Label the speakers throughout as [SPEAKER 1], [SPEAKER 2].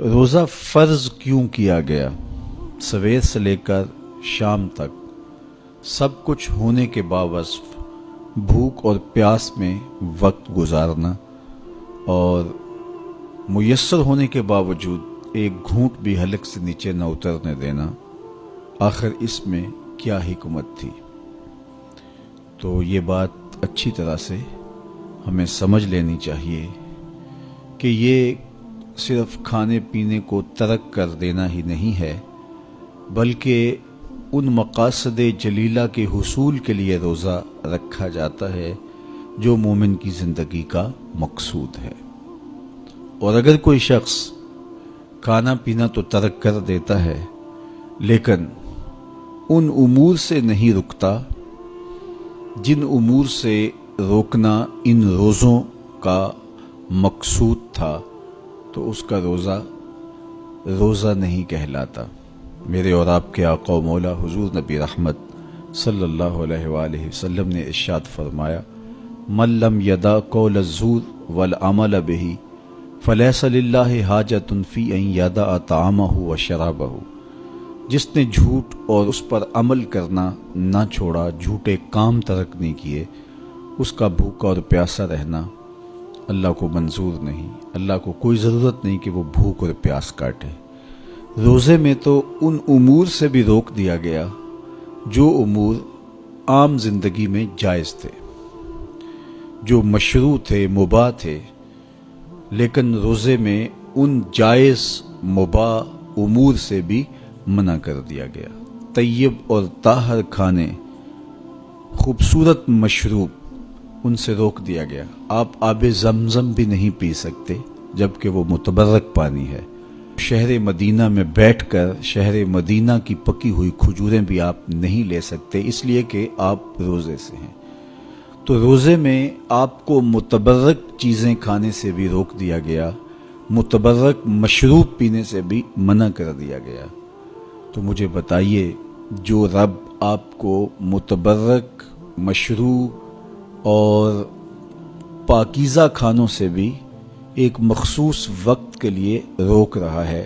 [SPEAKER 1] روزہ فرض کیوں کیا گیا؟ سویر سے لے کر شام تک سب کچھ ہونے کے باوصف بھوک اور پیاس میں وقت گزارنا اور میسر ہونے کے باوجود ایک گھونٹ بھی حلق سے نیچے نہ اترنے دینا، آخر اس میں کیا حکمت تھی؟ تو یہ بات اچھی طرح سے ہمیں سمجھ لینی چاہیے کہ یہ صرف کھانے پینے کو ترک کر دینا ہی نہیں ہے، بلکہ ان مقاصد جلیلہ کے حصول کے لیے روزہ رکھا جاتا ہے جو مومن کی زندگی کا مقصود ہے۔ اور اگر کوئی شخص کھانا پینا تو ترک کر دیتا ہے لیکن ان امور سے نہیں رکتا جن امور سے روکنا ان روزوں کا مقصود تھا، تو اس کا روزہ نہیں کہلاتا۔ میرے اور آپ کے آقا و مولا حضور نبی رحمت صلی اللہ علیہ وآلہ وسلم نے ارشاد فرمایا، من لم یدع قول الزور والعمل بہ فلیس للہ حاجۃ فی ان یدع طعامہ وشرابہ۔ جس نے جھوٹ اور اس پر عمل کرنا نہ چھوڑا، جھوٹے کام ترک نہیں کیے، اس کا بھوکا اور پیاسا رہنا اللہ کو منظور نہیں۔ اللہ کو کوئی ضرورت نہیں کہ وہ بھوک اور پیاس کاٹے۔ روزے میں تو ان امور سے بھی روک دیا گیا جو امور عام زندگی میں جائز تھے، جو مشروع تھے، مباح تھے، لیکن روزے میں ان جائز مباح امور سے بھی منع کر دیا گیا۔ طیب اور طاہر کھانے، خوبصورت مشروب، ان سے روک دیا گیا۔ آپ آب زمزم بھی نہیں پی سکتے جبکہ وہ متبرک پانی ہے۔ شہر مدینہ میں بیٹھ کر شہر مدینہ کی پکی ہوئی کھجوریں بھی آپ نہیں لے سکتے، اس لیے کہ آپ روزے سے ہیں۔ تو روزے میں آپ کو متبرک چیزیں کھانے سے بھی روک دیا گیا، متبرک مشروب پینے سے بھی منع کر دیا گیا۔ تو مجھے بتائیے، جو رب آپ کو متبرک، مشروع اور پاکیزہ کھانوں سے بھی ایک مخصوص وقت کے لیے روک رہا ہے،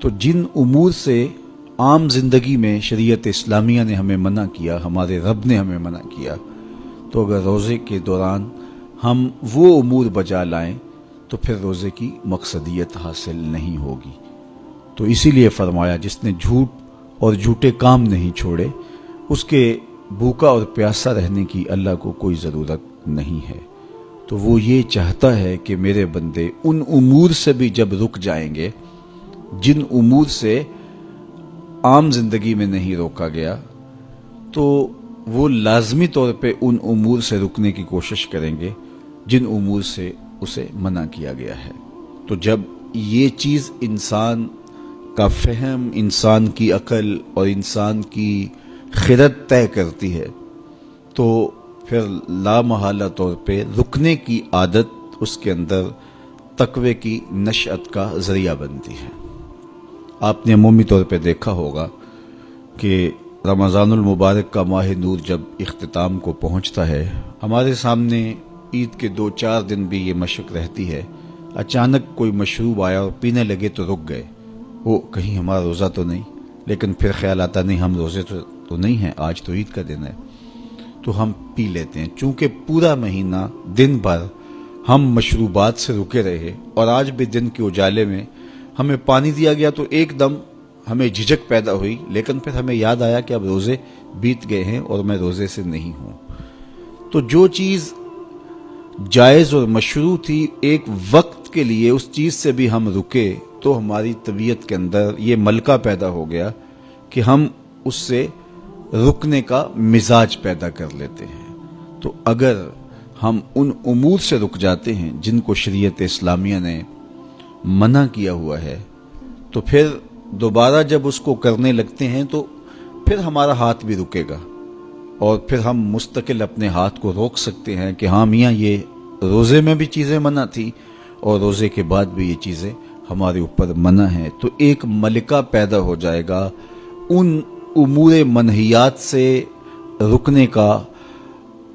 [SPEAKER 1] تو جن امور سے عام زندگی میں شریعت اسلامیہ نے ہمیں منع کیا، ہمارے رب نے ہمیں منع کیا، تو اگر روزے کے دوران ہم وہ امور بجا لائیں تو پھر روزے کی مقصدیت حاصل نہیں ہوگی۔ تو اسی لیے فرمایا، جس نے جھوٹ اور جھوٹے کام نہیں چھوڑے، اس کے بھوکا اور پیاسا رہنے کی اللہ کو کوئی ضرورت نہیں ہے۔ تو وہ یہ چاہتا ہے کہ میرے بندے ان امور سے بھی جب رک جائیں گے جن امور سے عام زندگی میں نہیں روکا گیا، تو وہ لازمی طور پہ ان امور سے رکنے کی کوشش کریں گے جن امور سے اسے منع کیا گیا ہے۔ تو جب یہ چیز انسان کا فہم، انسان کی عقل اور انسان کی خرد طے کرتی ہے، تو پھر لا محالہ طور پہ رکنے کی عادت اس کے اندر تقوی کی نشأت کا ذریعہ بنتی ہے۔ آپ نے عمومی طور پہ دیکھا ہوگا کہ رمضان المبارک کا ماہ نور جب اختتام کو پہنچتا ہے، ہمارے سامنے عید کے 2-4 دن بھی یہ مشق رہتی ہے، اچانک کوئی مشروب آیا اور پینے لگے تو رک گئے، وہ کہیں ہمارا روزہ تو نہیں، لیکن پھر خیال آتا نہیں ہم روزے تو نہیں ہیں، آج تو عید کا دن ہے، تو ہم پی لیتے ہیں۔ چونکہ پورا مہینہ دن بھر ہم مشروبات سے رکے رہے اور آج بھی دن کے اجالے میں ہمیں پانی دیا گیا تو ایک دم ہمیں جھجک پیدا ہوئی، لیکن پھر ہمیں یاد آیا کہ اب روزے بیت گئے ہیں اور میں روزے سے نہیں ہوں۔ تو جو چیز جائز اور مشروع تھی، ایک وقت کے لیے اس چیز سے بھی ہم رکے تو ہماری طبیعت کے اندر یہ ملکہ پیدا ہو گیا کہ ہم اس سے رکنے کا مزاج پیدا کر لیتے ہیں۔ تو اگر ہم ان امور سے رک جاتے ہیں جن کو شریعت اسلامیہ نے منع کیا ہوا ہے، تو پھر دوبارہ جب اس کو کرنے لگتے ہیں تو پھر ہمارا ہاتھ بھی رکے گا، اور پھر ہم مستقل اپنے ہاتھ کو روک سکتے ہیں کہ ہاں میاں، یہ روزے میں بھی چیزیں منع تھی اور روزے کے بعد بھی یہ چیزیں ہمارے اوپر منع ہیں۔ تو ایک ملکہ پیدا ہو جائے گا ان امور منہیات سے رکنے کا،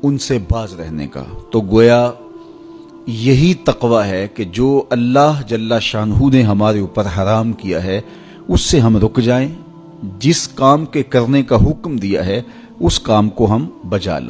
[SPEAKER 1] ان سے باز رہنے کا۔ تو گویا یہی تقوی ہے کہ جو اللہ جل شانہ نے ہمارے اوپر حرام کیا ہے اس سے ہم رک جائیں، جس کام کے کرنے کا حکم دیا ہے اس کام کو ہم بجا لائیں۔